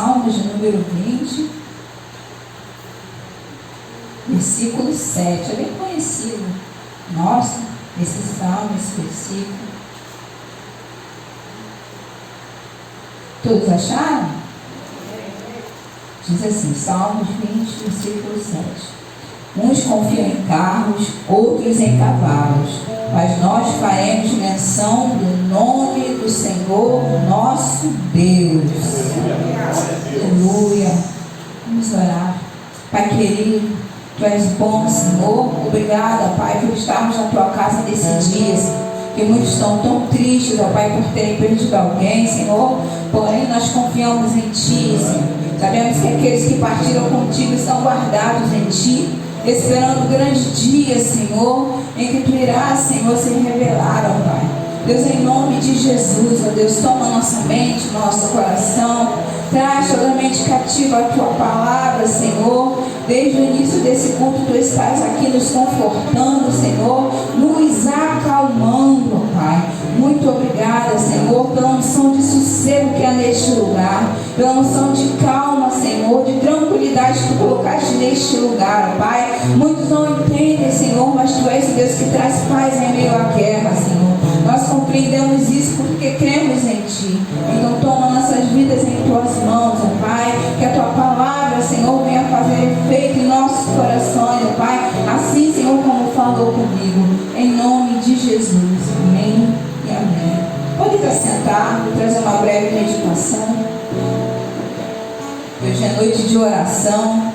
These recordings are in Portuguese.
Salmos de número 20, versículo 7. É bem conhecido. Nossa, esse salmo, esse versículo. Todos acharam? Diz assim, Salmos 20, versículo 7. Uns confiam em carros, outros em cavalos, mas nós faremos menção do nome do Senhor nosso Deus. Aleluia. Vamos orar. Pai querido, Tu és bom, Senhor. Obrigada, Pai, por estarmos na Tua casa nesse dia, que muitos estão tão tristes, ó Pai, por terem perdido alguém, Senhor. Porém, nós confiamos em Ti, Senhor. Sabemos que aqueles que partiram contigo estão guardados em Ti, esperando o grande dia, Senhor, em que Tu irás, Senhor, se revelar, ó Pai. Deus, em nome de Jesus, ó Deus, toma nossa mente, nosso coração, traz totalmente cativa a Tua palavra, Senhor. Desde o início desse culto, Tu estás aqui nos confortando, Senhor, nos acalmando, ó Pai. Muito obrigada, Senhor, pela unção de sossego que há neste lugar, pela unção de calma, Senhor, de tranquilidade que Tu colocaste neste lugar, ó Pai. Muitos não entendem, Senhor, mas Tu és o Deus que traz paz em meio à guerra, Senhor. Nós compreendemos isso porque cremos em Ti. Então toma nossas vidas em Tuas mãos, ó Pai. Que a Tua palavra, Senhor, venha fazer efeito em nossos corações, ó Pai. Assim, Senhor, como falou comigo. Em nome de Jesus. Amém e amém. Pode estar sentado, vou trazer uma breve meditação. Hoje é noite de oração.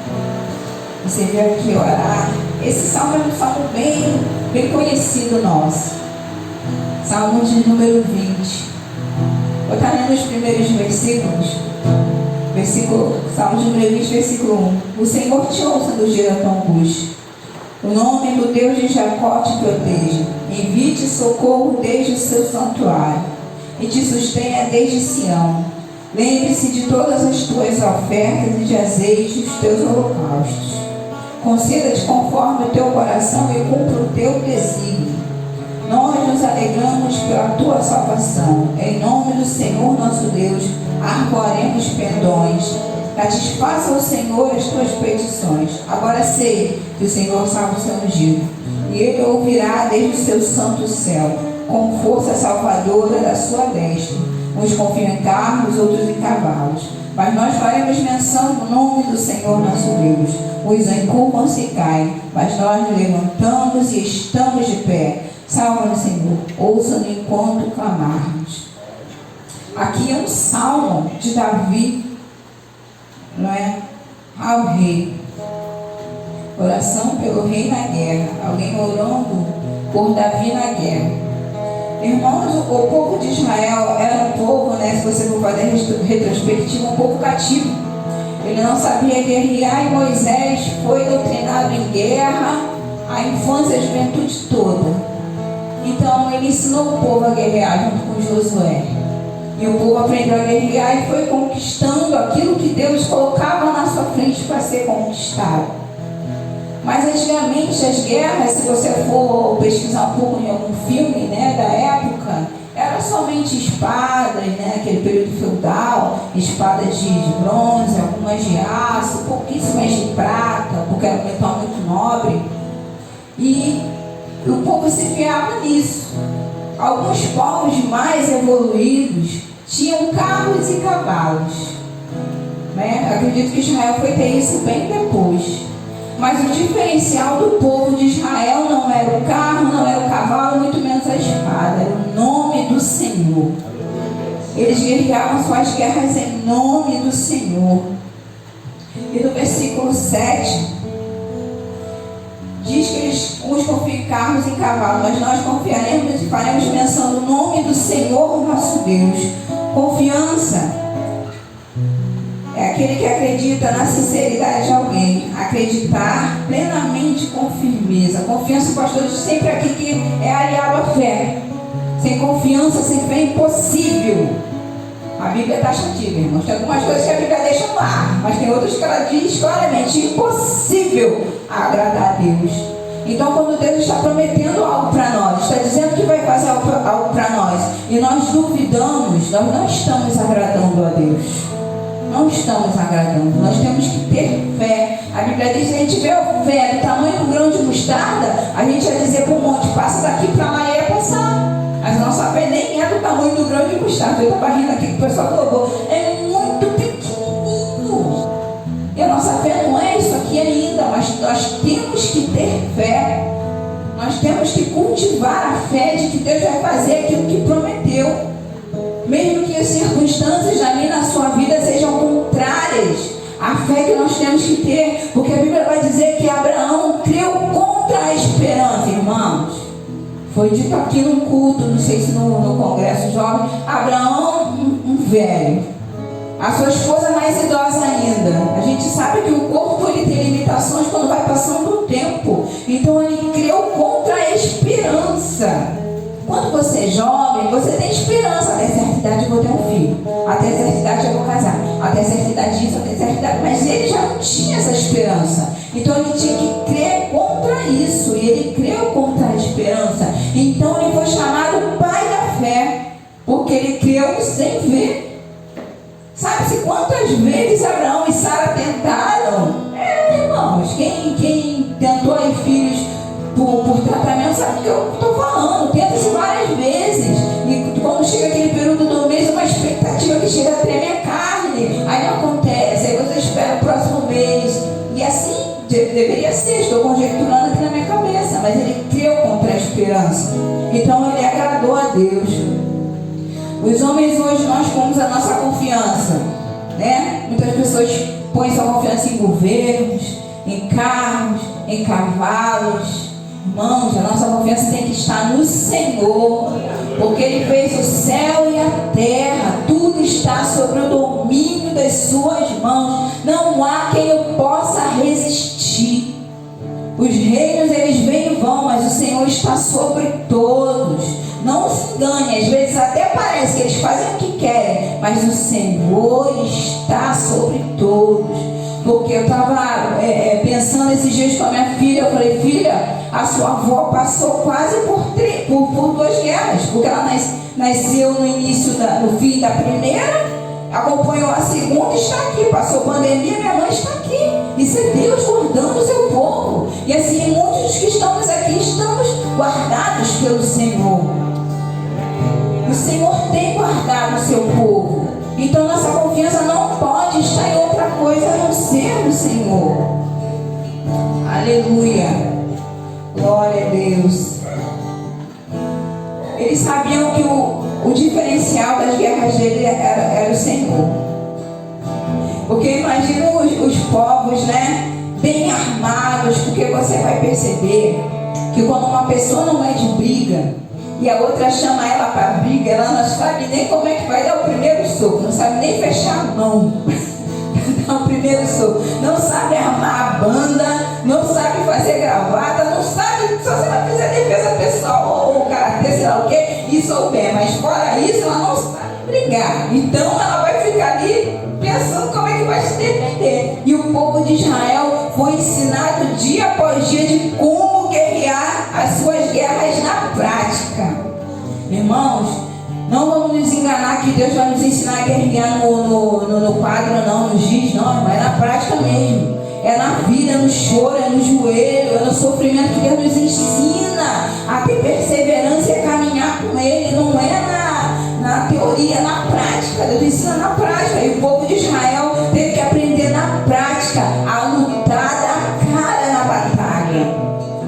Você veio aqui orar. Esse salmo é um salmo bem conhecido nosso. Salmo de número 20. Vou estar lendo os primeiros versículos. Salmo de número 20, versículo 1. O Senhor te ouça no dia da tua angústia. O nome do Deus de Jacó te proteja. Envie-te socorro desde o seu santuário e te sustenha desde Sião. Lembre-se de todas as tuas ofertas e de azeite os teus holocaustos. Conceda-te conforme o teu coração e cumpra o teu desígnio. Nós nos alegramos pela tua salvação. Em nome do Senhor nosso Deus, arcoaremos pendões. Satisfaça ao Senhor as tuas petições. Agora sei que o Senhor salva o seu ungido, e Ele ouvirá desde o seu santo céu, com força salvadora da sua destra. Uns confiam em carros, outros em cavalos, mas nós faremos menção do nome do Senhor nosso Deus. Os encurvam-se e caem, mas nós nos levantamos e estamos de pé. Salva-nos, Senhor, ouça-nos enquanto clamarmos. Aqui é um salmo de Davi, não é? Ao rei. Oração pelo rei na guerra. Alguém orando por Davi na guerra. Irmãos, o povo de Israel era um povo, né, se você for fazer retrospectiva, um povo cativo. Ele não sabia guerrear e Moisés foi doutrinado em guerra a infância e a juventude toda. Então ele ensinou o povo a guerrear junto com Josué. E o povo aprendeu a guerrear e foi conquistando aquilo que Deus colocava na sua frente para ser conquistado. Mas antigamente as guerras, se você for pesquisar um pouco em algum filme, né, da época, era somente espadas, né, aquele período feudal, espadas de bronze, algumas de aço, pouquíssimas de prata, porque era um metal muito nobre. E o povo se fiava nisso. Alguns povos mais evoluídos tinham carros e cavalos, né? Acredito que Israel foi ter isso bem depois. Mas o diferencial do povo de Israel não era o carro, não era o cavalo, muito menos a espada. Era o nome do Senhor. Eles guerreavam suas guerras em nome do Senhor. E no versículo 7 diz que uns confiam em carros e em cavalos, mas nós confiaremos e faremos menção do nome do Senhor nosso Deus. Confiança é aquele que acredita na sinceridade de alguém, acreditar plenamente com firmeza. Confiança, o pastor diz sempre aqui que é aliado à fé. Sem confiança, sem fé é impossível. A Bíblia está chativa, irmãos. Tem algumas coisas que a Bíblia deixa no ar, mas tem outras que ela diz claramente: impossível agradar a Deus. Então, quando Deus está prometendo algo para nós, está dizendo que vai fazer algo para nós, e nós duvidamos, nós não estamos agradando a Deus. não estamos agradando. Nós temos que ter fé. A Bíblia diz que se a gente tiver fé do tamanho do grão de mostarda, a gente vai dizer para o monte, passa daqui para lá e ia passar. Mas a nossa fé nem é do tamanho do grão de mostarda. Eu estava rindo aqui que o pessoal colocou. É muito pequenininho. E a nossa fé não é isso aqui ainda, mas nós temos que ter fé. Nós temos que cultivar a fé de que Deus vai fazer aquilo que prometeu. Mesmo que as circunstâncias ali na sua vida sejam contrárias à fé que nós temos que ter, porque a Bíblia vai dizer que Abraão creu contra a esperança, irmãos. Foi dito aqui no culto, não sei se no congresso jovem, Abraão, um velho, a sua esposa mais idosa ainda. A gente sabe que o corpo ele tem limitações quando vai passando o tempo. Então ele creu contra a esperança. Quando você é jovem, você tem esperança. Até certa idade eu vou ter um filho. Até certa idade eu vou casar. Até certa idade disso, até certa idade. Mas ele já não tinha essa esperança. Então ele tinha que crer contra isso. E ele creu contra a esperança. Então ele foi chamado pai da fé. Porque ele creu sem ver. Sabe-se quantas vezes Abraão e Sara tentaram? Irmãos, quem tentou aí filhos por tratamento, sabe o que eu estou falando? Tenta-se várias vezes. E quando chega aquele período do mês, uma expectativa que chega a tremer a carne. Aí não acontece, aí você espera o próximo mês. E assim deveria ser, estou conjecturando aqui na minha cabeça. Mas ele creu contra a esperança. Então ele agradou a Deus. Os homens hoje nós pomos a nossa confiança, né? Muitas pessoas põem sua confiança em governos, em carros, em cavalos. Irmãos, a nossa confiança tem que estar no Senhor, porque Ele fez o céu e a terra, tudo está sobre o domínio das suas mãos, não há quem eu possa resistir. Os reinos eles vêm e vão, mas o Senhor está sobre todos. Não se engane, às vezes até parece que eles fazem o que querem, mas o Senhor está sobre todos. Porque eu estava pensando esses dias com a minha filha, eu falei, filha, a sua avó passou quase por 2 guerras, porque ela nasceu no fim da primeira, acompanhou a segunda e está aqui, passou pandemia, minha mãe está aqui. Isso é Deus guardando o seu povo. E assim, muitos dos que estamos aqui estamos guardados pelo Senhor. O Senhor tem guardado o seu povo. Então nossa confiança não pode estar em outra coisa a não ser no Senhor. Aleluia. Glória a Deus. Eles sabiam que o diferencial das guerras dele era o Senhor. Porque imagina os povos, né, bem armados, porque você vai perceber que quando uma pessoa não é de briga e a outra chama ela para briga, ela não sabe nem como é que vai dar o primeiro soco, não sabe nem fechar a mão dar o primeiro soco, não sabe armar a banda, não sabe fazer gravata, não sabe, só se ela fizer defesa pessoal ou karatê, sei lá o que, e souber, mas fora isso ela não sabe brigar. Então ela vai ficar ali pensando como é que vai se defender. E o povo de Israel foi ensinado dia após dia de como guerrear as suas guerras na prática. Irmãos, não vamos nos enganar que Deus vai nos ensinar a guerrear no quadro, não, no giz, não, mas é na prática mesmo. É na vida, é no choro, é no joelho, é no sofrimento que Deus nos ensina a ter perseverança e a caminhar com Ele. Não é na teoria, é na prática. Deus ensina na prática. E o povo de Israel teve que aprender na prática a lutar da cara na batalha.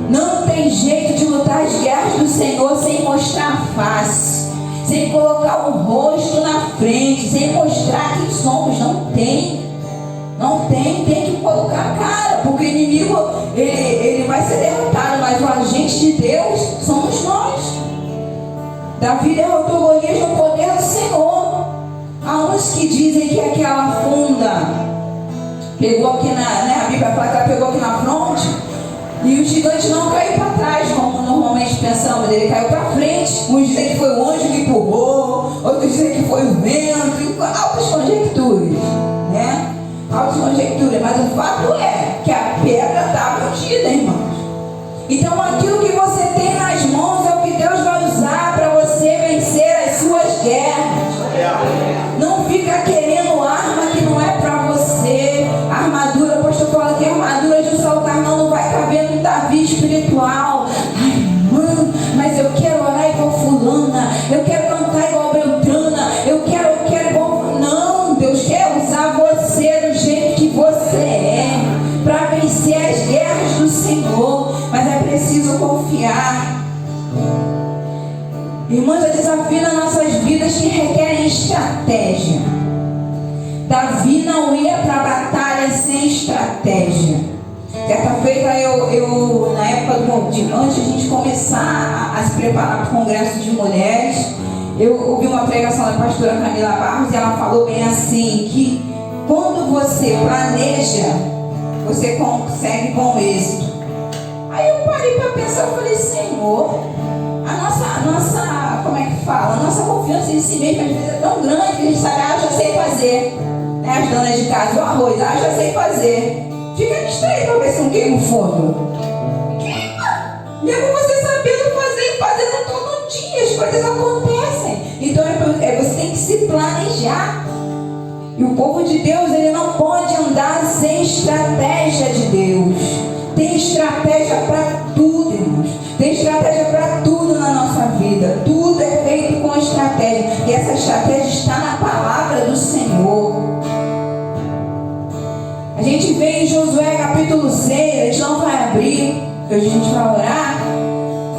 Não tem jeito de lutar as guerras do Senhor sem mostrar a face, sem colocar o rosto na frente, sem mostrar quem somos. Não tem que colocar a cara, porque o inimigo ele vai ser derrotado, mas o agente de Deus somos nós. Davi derrotou Golias no poder do Senhor. Há uns que dizem que aquela funda pegou aqui a Bíblia fala que ela pegou aqui na fronte e o gigante não caiu para trás, como normalmente pensamos, ele caiu para frente. Uns dizem que foi o anjo que empurrou, outros dizem que foi o vento, altas conjecturas, né? Altas conjecturas, mas o fato é que a pedra estava ungida, irmãos. Então aquilo que você tem nas mãos é o que Deus vai usar para você vencer as suas guerras. Não fica querendo arma que não é para Irmãos, há desafio nas nossas vidas que requerem estratégia. Davi não ia para a batalha sem estratégia. Certa feita eu na época antes de a gente começar a se preparar para o Congresso de Mulheres, eu ouvi uma pregação da pastora Camila Barros e ela falou bem assim, que quando você planeja, você consegue bom êxito. Aí eu parei para pensar, eu falei, Senhor, a nossa, como é que fala? A nossa confiança em si mesmo às vezes é tão grande que a gente sabe, eu já sei fazer. Né? As donas de casa, o arroz, eu já sei fazer. Fica distraído para ver se não queima o fogo. Queima! Mesmo você sabendo fazer e fazendo todo dia, as coisas acontecem. Então você tem que se planejar. E o povo de Deus, ele não pode andar sem estratégia de Deus. Tem estratégia para tudo, irmãos. Tem estratégia para tudo na nossa vida. Tudo é feito com estratégia. E essa estratégia está na palavra do Senhor. A gente vê em Josué capítulo 6, a gente não vai abrir, hoje a gente vai orar,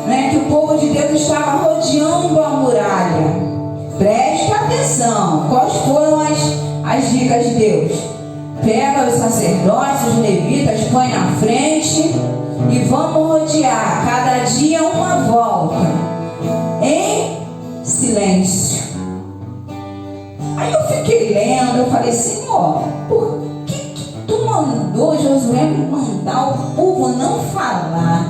né, que o povo de Deus estava rodeando a muralha. Presta atenção, quais foram as dicas de Deus? Pega os sacerdotes, os levitas, põe na frente e vamos rodear, cada dia uma volta, em silêncio. Aí eu fiquei lendo, eu falei, Senhor, por Tu mandou Josué mandar o povo não falar.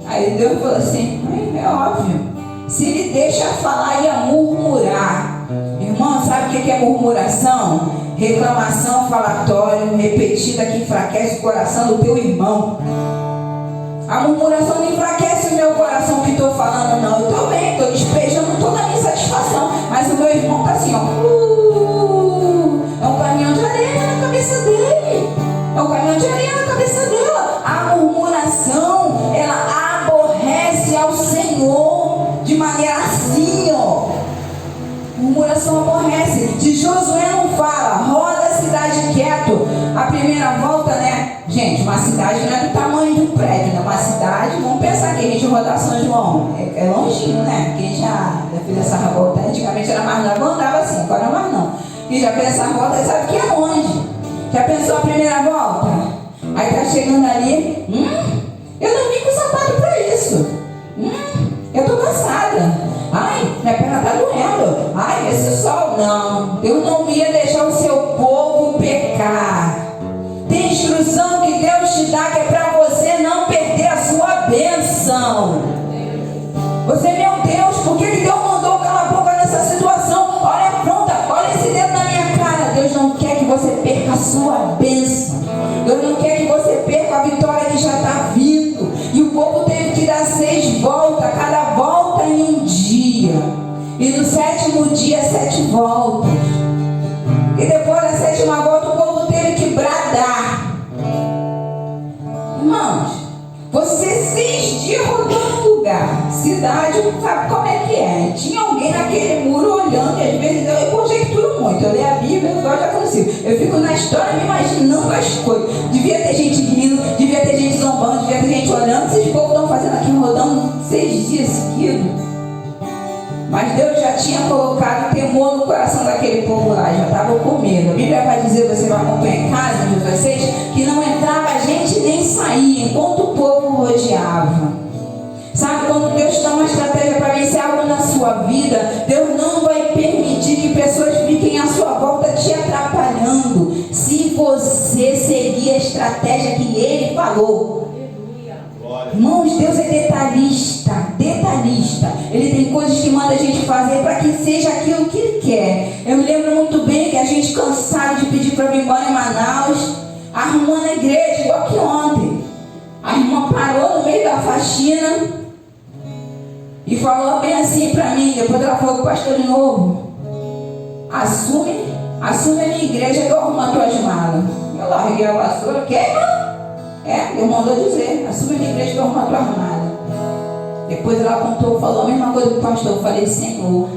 Aí Deus falou assim, é óbvio, se ele deixa falar, ia murmurar. Irmão, sabe o que é murmuração? Reclamação, falatório, repetida que enfraquece o coração do teu irmão. A murmuração não enfraquece o meu coração que estou falando, não. Eu estou bem, estou despejando toda a minha satisfação. Mas o meu irmão está assim, ó. É um caminhão de areia na cabeça dele. É um caminhão de areia na cabeça dela. A murmuração, ela aborrece ao Senhor de maneira assim, ó. Murmuração aborrece. Se Josué não fala, roda a cidade quieto. A primeira volta, né? Gente, uma cidade não é do tamanho de um prédio, né? Uma cidade, vamos pensar que a gente rodar São João. É longinho, né? Quem já fez essa volta, antigamente era mais longe, andava assim, agora mais não. E já fez essa volta, sabe que é longe. Já pensou a primeira volta? Aí tá chegando ali, eu não vim com sapato pra isso. Eu tô cansada. Ai, minha perna tá doendo. Ai, esse sol. Não, Deus não ia deixar o seu povo pecar. Tem instrução que Deus te dá que é pra você não perder a sua bênção. Você, meu Deus, por que Deus mandou calar a boca nessa situação? Olha, pronta, olha esse dedo na minha cara. Deus não quer que você perca a sua bênção. Deus não quer que você perca a vitória que já está vindo. E o povo teve que dar 6 voltas, cada volta em um dia. E no 7º dia, 7 voltas. E depois da 7ª volta, o povo teve que bradar. Irmãos, você 6 dias rodando o lugar. Cidade, sabe como é que é? Tinha alguém naquele muro olhando, e às vezes eu conjecturo muito. Eu leio a Bíblia, eu gosto de acontecer. Eu fico na história me imaginando as coisas. Devia ter gente rindo, devia ter gente zombando, devia ter gente olhando. Esses povos estão fazendo aqui rodando 6 dias seguidos. Mas Deus já tinha colocado temor no coração daquele povo lá, já estavam com medo. A Bíblia vai dizer, você vai acompanhar em casa, de vocês, que não entrava gente nem saía, enquanto o povo rodeava. Sabe, quando Deus dá uma estratégia para vencer algo na sua vida, Deus não vai permitir que pessoas fiquem à sua volta te atrapalhando, se você seguir a estratégia que Ele falou. Irmãos, Deus é detalhista, detalhista. Ele tem coisas que manda a gente fazer para que seja aquilo que Ele quer. Eu me lembro muito bem que a gente, cansado de pedir para vir embora em Manaus, arrumando a igreja, igual que ontem. A irmã parou no meio da faxina e falou bem assim para mim. Depois ela falou com o pastor de novo: assume a minha igreja que eu arrumo as tuas malas. Eu larguei a vassoura. Que, irmã? Deus mandou dizer: assume a minha igreja que eu arrumo as tuas malas. Depois ela contou, falou a mesma coisa que o pastor. Eu falei: Senhor,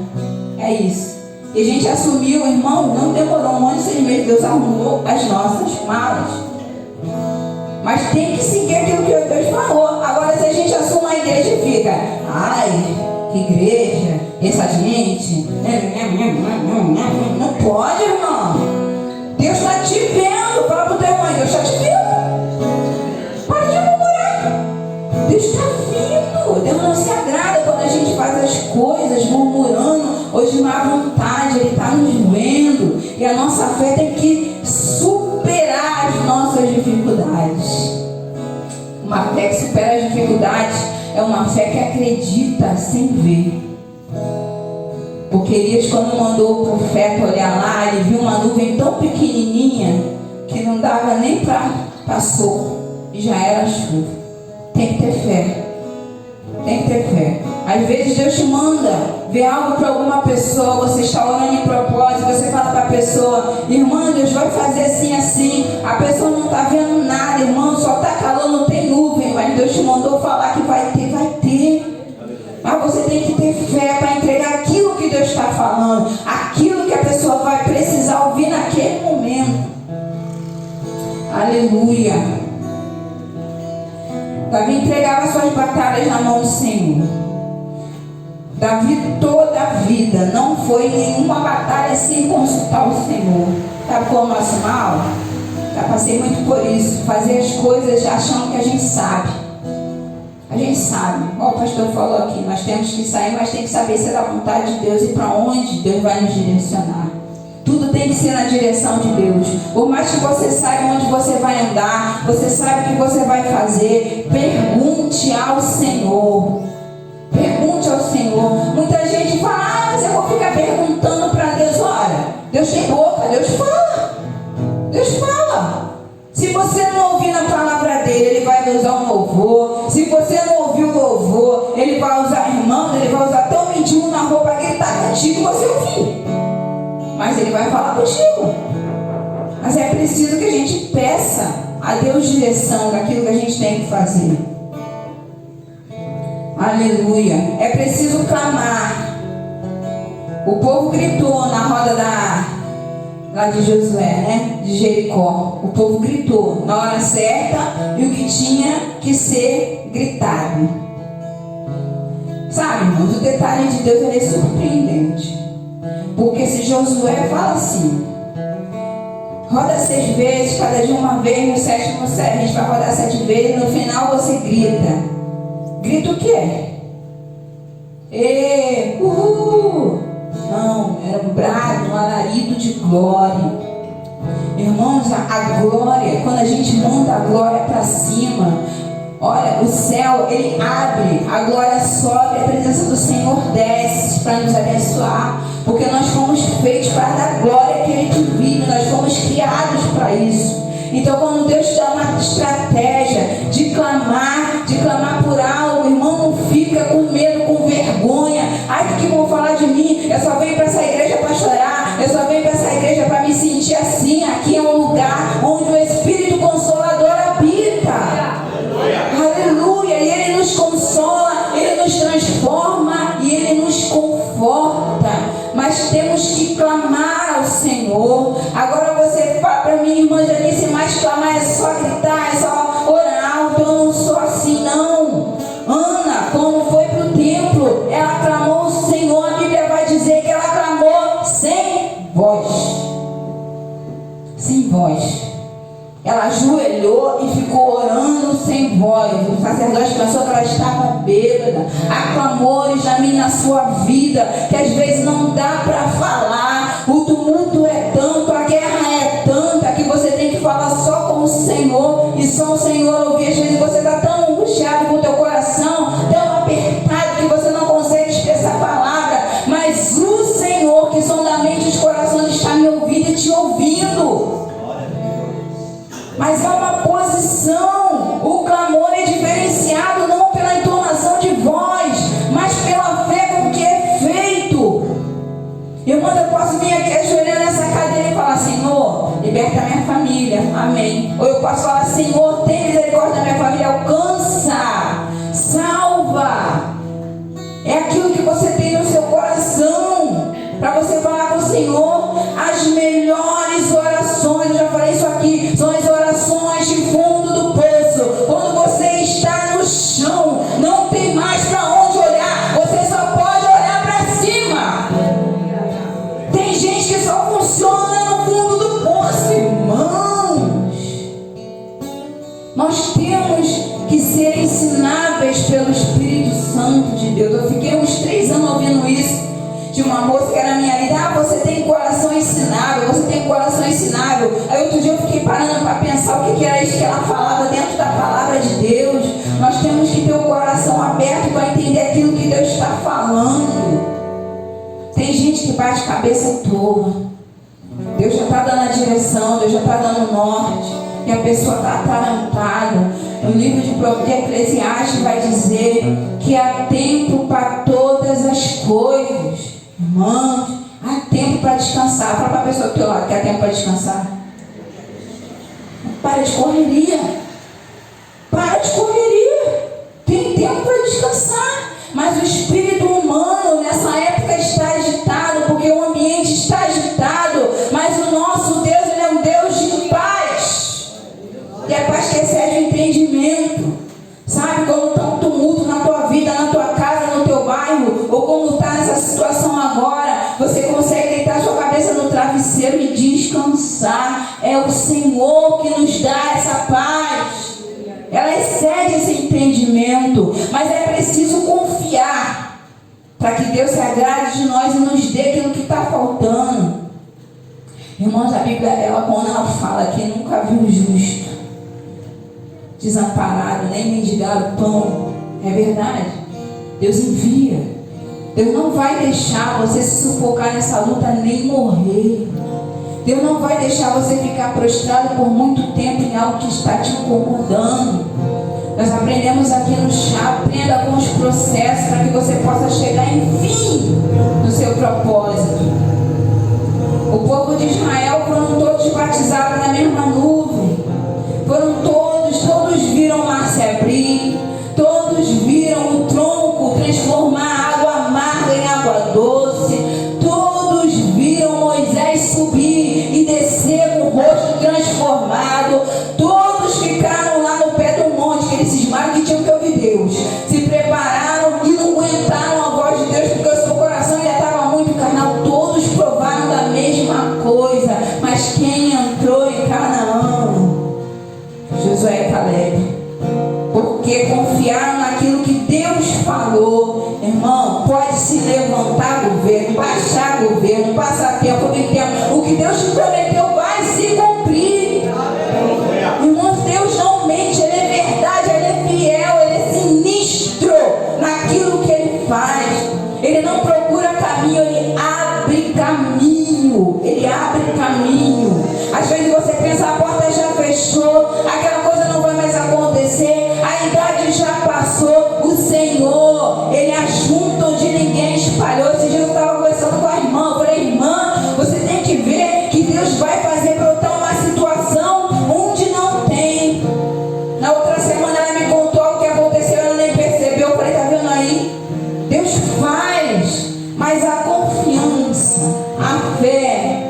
é isso. E a gente assumiu, irmão, não demorou 1 ano e 6 meses. Deus arrumou as nossas malas. Mas tem que seguir aquilo que Deus falou. Agora, se a gente assume a igreja e fica: ai, que igreja, essa gente. Não pode, irmão. Deus está te vendo. Fala pro teu irmão, Deus está te vendo. Para de murmurar. Deus está vindo. Deus não se agrada quando a gente faz as coisas murmurando ou de má vontade. Ele está nos vendo. E a nossa fé tem que superar as nossas dificuldades. Uma fé que supera as dificuldades é uma fé que acredita sem ver. Porque Elias, quando mandou o profeta olhar lá, ele viu uma nuvem tão pequenininha que não dava nem para passou e já era chuva. Tem que ter fé. Tem que ter fé. Às vezes Deus te manda ver algo para alguma pessoa, você está orando em propósito, você fala para a pessoa, irmã, Deus vai fazer assim, assim. A pessoa não está vendo nada, irmão, só está calor, não tem nuvem, mas Deus te mandou falar que vai ter, vai ter. Mas você tem que ter fé para entregar aquilo que Deus está falando, aquilo que a pessoa vai precisar ouvir naquele momento. Aleluia. Davi entregava suas batalhas na mão do Senhor. Davi toda a vida não foi nenhuma batalha sem consultar o Senhor. Sabe como nós mal? Já passei muito por isso. Fazer as coisas achando que a gente sabe. A gente sabe. Ó, o pastor falou aqui, nós temos que sair, mas tem que saber se é da vontade de Deus e para onde Deus vai nos direcionar. Tudo tem que ser na direção de Deus. Por mais que você saiba onde você vai andar, você sabe o que você vai fazer, pergunte ao Senhor. Pergunte ao Senhor. Muita gente fala, mas eu vou ficar perguntando para Deus. Olha, Deus tem boca, Deus fala. Deus fala. Se você não ouvir na palavra dele, ele vai usar um louvor. Se você não ouvir o louvor, ele vai usar irmão, ele vai usar até um mendigo na rua para gritar contigo e você ouvir. Mas ele vai falar contigo. Mas é preciso que a gente peça a Deus direção daquilo que a gente tem que fazer. Aleluia. É preciso clamar. O povo gritou na roda lá de Josué, né? De Jericó. O povo gritou na hora certa e o que tinha que ser gritado. Sabe, irmãos, o detalhe de Deus ele é surpreendente. Porque se Josué fala assim, roda 6 vezes, cada dia uma vez, no 7º a gente vai rodar 7 vezes, no final você grita. Grita o quê? Uhul! Não, era um brado, um alarido de glória. Irmãos, a glória, quando a gente manda a glória para cima, olha, o céu, ele abre, a glória sobe, a presença do Senhor desce para nos abençoar, porque nós fomos feitos para dar glória àquele que vive, nós fomos criados para isso. Então, quando Deus te dá uma estratégia de clamar por algo, irmão, não fica com medo, com vergonha. Ai, o que vão falar de mim? Eu só venho para essa igreja para chorar, eu só venho para essa igreja para me sentir assim. Aqui é um lugar onde o Espírito Consolador habita. Aleluia. E Ele nos consola, Ele nos transforma e Ele nos conforta. Mas temos que clamar ao Senhor. Agora você fala para mim, irmã Janice, mas clamar é só gritar, é só orar alto. Eu não sou assim, não. Ana, quando foi para o templo, ela clamou ao Senhor. A Bíblia vai dizer que ela clamou sem voz. Sem voz. Ela ajoelhou e ficou orando sem voz. O sacerdote pensou que ela estava bêbada. Há clamores na sua vida que às vezes não dá para falar. O tumulto é tanto, a guerra é tanta que você tem que falar só com o Senhor e só o Senhor ouvir. Às vezes você está tão angustiado com o teu coração, tão apertado que você não consegue expressar a palavra. Mas o Senhor, que sonda a mente e os corações, está me ouvindo e te ouvindo. Mas há uma posição. O clamor é diferenciado não pela entonação de voz, mas pela fé com que é feito. Irmã, eu posso vir aqui ajoelhar nessa cadeira e falar: Senhor, liberta a minha família, amém. Ou eu posso falar: Senhor, tem misericórdia da minha família, alcança, salva. É aquilo que você tem no seu coração para você falar com o Senhor. As melhores orações, eu já falei isso aqui, são as orações de fundo do poço. Quando você está no chão, não tem mais para onde olhar, você só pode de uma moça que era minha líder. Ah, você tem coração ensinável, você tem coração ensinável. Aí outro dia eu fiquei parando para pensar o que era isso que ela falava dentro da palavra de Deus. Nós temos que ter o coração aberto para entender aquilo que Deus está falando. Tem gente que bate cabeça à toa. Deus já está dando a direção, Deus já está dando o norte, e a pessoa está atarantada. O livro de Eclesiastes vai dizer que há tempo para todas as coisas. Irmãos, há tempo para descansar. Fala para a pessoa do teu lado que há tempo para descansar. Para de correria. Para de correria. Tem tempo para descansar. Mas o espírito humano nessa época está agitado, porque o ambiente está agitado. Mas o nosso Deus, Ele é um Deus de paz. E a paz que excede o entendimento. Sabe, quando está um tumulto na tua vida, na tua casa, no teu bairro, ou como está nessa situação agora, você consegue deitar sua cabeça no travesseiro e descansar. É o Senhor que nos dá essa paz. Ela excede esse entendimento, mas é preciso confiar para que Deus se agrade de nós e nos dê aquilo que está faltando. Irmãos, a Bíblia, quando ela fala que nunca viu o justo desamparado, nem mendigar o pão, é verdade. Deus envia. Deus não vai deixar você se sufocar nessa luta nem morrer. Deus não vai deixar você ficar prostrado por muito tempo em algo que está te incomodando. Nós aprendemos aqui no chá, aprenda com os processos para que você possa chegar, enfim, no seu propósito. O povo de Israel foram todos batizados na mesma nuvem. Foram todos viram o mar se abrir, todos viram o tronco transformar a água amarga em água doce, todos viram Moisés subir e descer com o rosto transformado, todos ficaram lá no pé do monte, que eles cismaram que tinham que ouvir Deus, se prepararam e não aguentaram a voz de Deus, porque o seu coração já estava muito carnal. Todos provaram da mesma coisa, mas quem entrou em Canaã? Josué e Caleb, porque confiaram naquilo que Deus falou. Irmão, pode se levantar governo, baixar governo, passar tempo, o que Deus te prometeu vai se cumprir. Irmãos, Deus não mente, Ele é verdade, Ele é fiel, Ele é sinistro naquilo que Ele faz. Ele não procura caminho, Ele abre caminho. Ele abre caminho. Às vezes você pensa, a porta já fechou, aquela coisa não vai mais acontecer, a idade já passou. O Senhor, Ele ajunta onde ninguém espalhou. Esse dia eu estava conversando com a irmã, eu falei, irmã, você tem que ver que Deus vai fazer brotar uma situação onde não tem. Na outra semana ela me contou o que aconteceu, ela nem percebeu. Eu falei, tá vendo aí? Deus faz, mas a confiança, a fé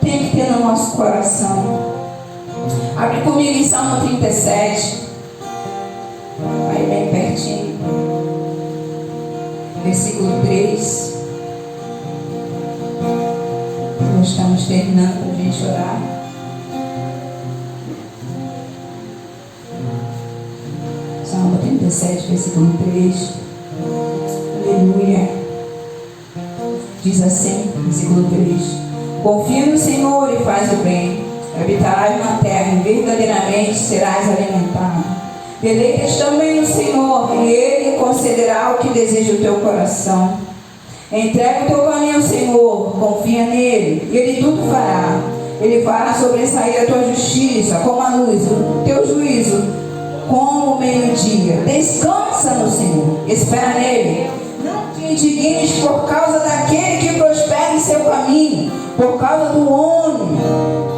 tem que ter no nosso coração. Abre comigo em Salmo 37. Vai bem pertinho. Versículo 3. Nós estamos terminando para a gente orar. Salmo 37, versículo 3. Aleluia. Diz assim, versículo 3. Confia no Senhor e faz o bem. Habitarás na terra e verdadeiramente serás alimentado. Deleitas também no Senhor e Ele concederá o que deseja o teu coração. Entrega o teu caminho ao Senhor, confia nele e Ele tudo fará. Ele fará sobressair a tua justiça como a luz, o teu juízo como o meio-dia. Descansa no Senhor, espera nele. Não te indignes por causa daquele que prospera em seu caminho, por causa do homem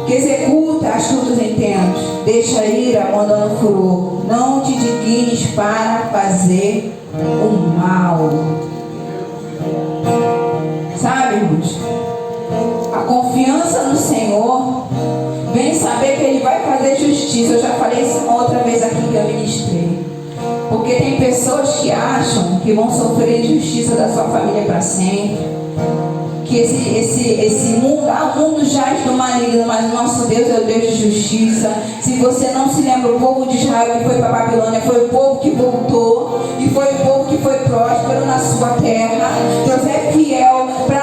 que executa astutos intentos. Deixa a ira mandando furor. Não te indignes para fazer o mal. Sabe, irmãos? A confiança no Senhor vem saber que Ele vai fazer justiça. Eu já falei isso uma outra vez aqui que eu ministrei. Porque tem pessoas que acham que vão sofrer injustiça da sua família para sempre. Que esse mundo, o mundo jaz do maligno, mas o nosso Deus é o Deus de justiça. Se você não se lembra, o povo de Israel que foi para a Babilônia foi o povo que voltou, e foi o povo que foi próspero na sua terra. Deus é fiel para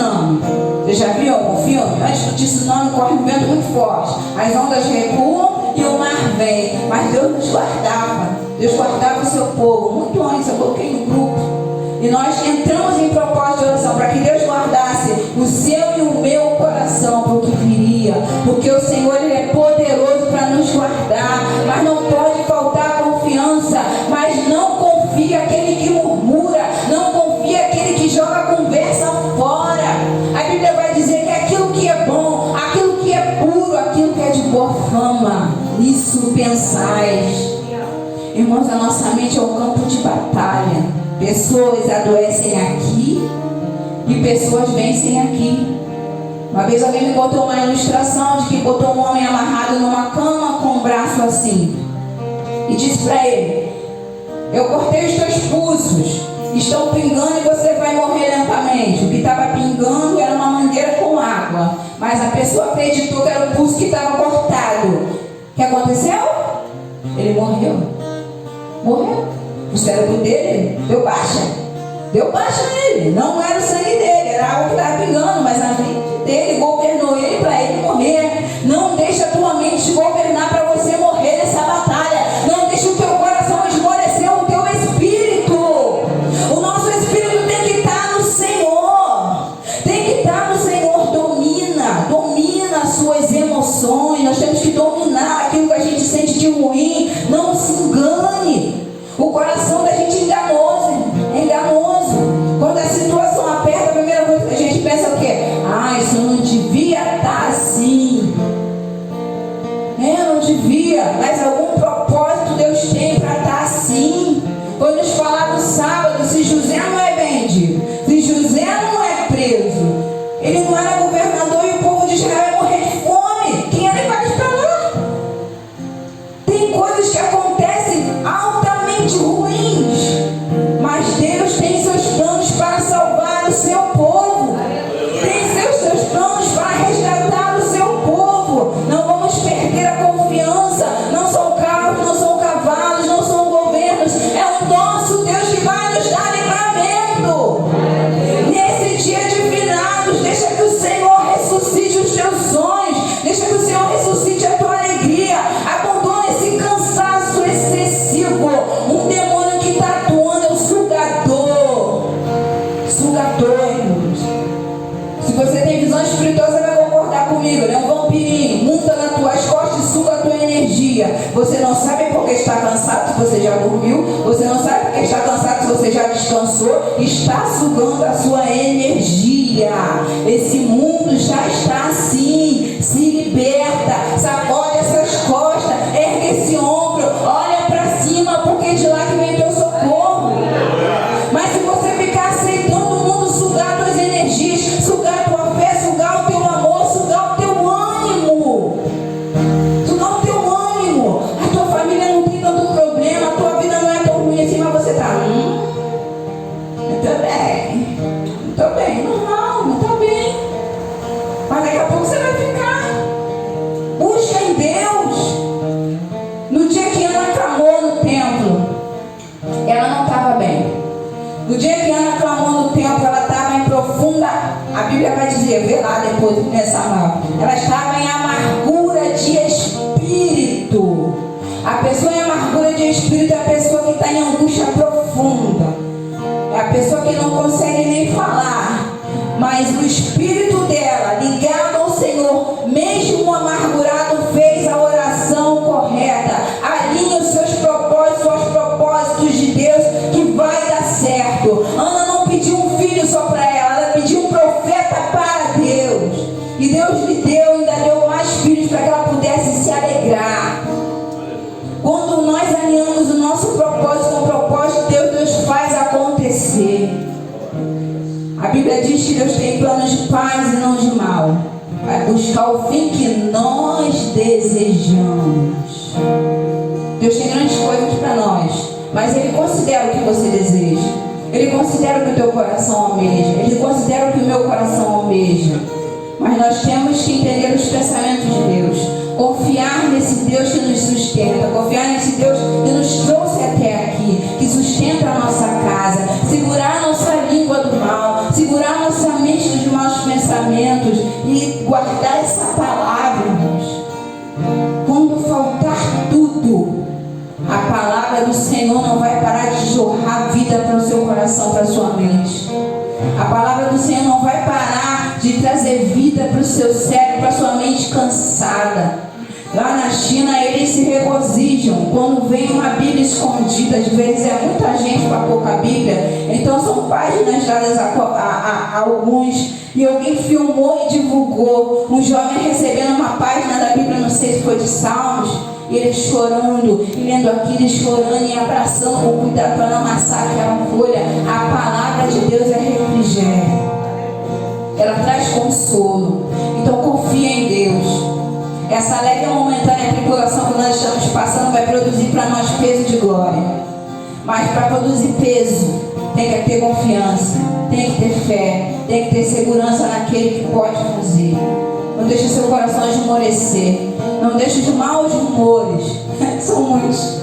tsunami. Você já viu algum filme? Antes do tsunami corre um vento muito forte. As ondas recuam e o mar vem. Mas Deus nos guardava. Deus guardava o seu povo. Muito antes, eu coloquei no grupo. E nós entramos em propósito de oração para que Deus guardasse o seu e o meu coração para o que viria. Porque o Senhor, Ele é poderoso para nos guardar. Mas não pode faltar confiança. Mas não confia aquele que murmura. Não confia aquele que joga a conversa fora. A Bíblia vai dizer que aquilo que é bom, aquilo que é puro, aquilo que é de boa fama, nisso pensais. Irmãos, a nossa mente é um campo de batalha. Pessoas adoecem aqui e pessoas vencem aqui. Uma vez alguém me botou uma ilustração de que botou um homem amarrado numa cama com o braço assim e disse para ele: eu cortei os teus pulsos, estão pingando e você vai morrer lentamente. O que estava pingando era uma mangueira com água, mas a pessoa acreditou que era o pulso que estava cortado. O que aconteceu? Ele morreu. O cérebro dele deu baixa nele. Não era o sangue dele, era algo que estava pingando, mas a mente dele governou ele para ele morrer. Não deixa a tua mente te governar para você morrer nessa batalha. Não deixa o teu coração esmorecer o teu espírito. O nosso espírito tem que estar no Senhor. Tem que estar no Senhor. Domina as suas emoções. Nós temos que dominar aquilo que a gente sente de ruim. Não se engane. O coração da gente é enganoso. Quando a situação aperta, a primeira coisa que a gente pensa é o quê? Isso não devia estar assim. Não devia. Mas algum propósito Deus tem para estar assim. Foi nos falar no sábado, se José não é vendido, se José não é preso, ele não era governador e o povo de Israel ia morrer de fome. Quem era vai para lá? Tem coisas que acontecem altamente ruins, mas Deus tem seus planos para salvar o seu povo. Tem seus planos para resgatar o seu povo. Não vamos perder a confiança. Não são carros, não são cavalos, não são governos. É o nosso Deus que vai nos dar livramento. Nesse dia de finados, deixa que o Senhor ressuscite os teus sonhos. Deixa que o Senhor ressuscite a tua alegria. Abandona esse cansaço excessivo. Um demônio que está atuando é o sugador, irmãos. Se você tem visão espiritual, você vai concordar comigo, né? Um vampirinho monta nas tuas costas e suga a tua energia. Você não sabe porque está cansado, se você já dormiu. Você não sabe porque está cansado, se você já descansou. Está sugando a sua energia. Esse mundo já está assim. Se liberta, sacode essas costas, ergue esse ombro, olha para cima, porque de lá que vem teu socorro. Mas se você ficar aceitando o mundo sugar tuas energias, sugar a tua fé, sugar o teu amor, sugar o teu ânimo, a tua família não tem tanto problema, a tua vida não é tão ruim assim, mas você está muito bem, normal, não está bem. Mas daqui a pouco você vai ficar. Busca em Deus. No dia que Ana clamou no templo, ela não estava bem. No dia que Ana clamou no templo, ela estava em profunda, a Bíblia vai dizer, vê lá depois nessa mão, ela estava em amargura de espírito. A pessoa em amargura de espírito é a pessoa que está em angústia profunda. É a pessoa que não consegue nem falar, mas o espírito dela, ligado ao Senhor, mesmo amargurado, fez a oração correta. Alinhe os seus propósitos aos propósitos de Deus, que vai dar certo. Ana não pediu um filho só para ela pediu um profeta para Deus. E Deus lhe deu, ainda deu mais filhos para que ela pudesse se alegrar. Quando nós alinhamos o nosso propósito com o propósito de Deus faz acontecer. A Bíblia diz que Deus tem planos de paz e não de mal. Vai buscar o fim que nós desejamos. Deus tem grandes coisas para nós, mas Ele considera o que você deseja. Ele considera o que o teu coração almeja. Ele considera o que o meu coração almeja. Mas nós temos que entender os pensamentos de Deus. Confiar nesse Deus que nos sustenta. Confiar nesse Deus que nos trouxe até aqui, que sustenta a nossa casa. Segurar a nossa língua do mal. Segurar a nossa mente dos maus guardar essa palavra, irmãos. Quando faltar tudo, a palavra do Senhor não vai parar de jorrar vida para o seu coração, para a sua mente. A palavra do Senhor não vai parar de trazer vida para o seu cérebro, para a sua mente cansada. Lá na China eles se regozijam quando vem uma Bíblia escondida. Às vezes é muita gente para pouca Bíblia. Então são páginas dadas a alguns. E alguém filmou e divulgou um jovem recebendo uma página da Bíblia, não sei se foi de Salmos, e ele chorando, e lendo aquilo, chorando e abraçando com cuidado para não amassar aquela folha. A palavra de Deus é refrigério, ela traz consolo. Então confia em Deus. Essa leve e momentânea tribulação que nós estamos passando vai produzir para nós peso de glória. Mas para produzir peso, tem que ter confiança, tem que ter fé, tem que ter segurança naquele que pode fazer. Não deixe seu coração esmorecer. Não deixe de maus rumores. São muitos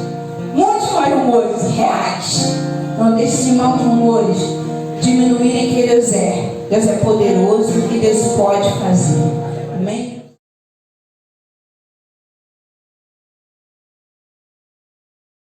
maus rumores reais. Não deixe de maus rumores diminuírem quem Deus é. Deus é poderoso e Deus pode fazer. Amém?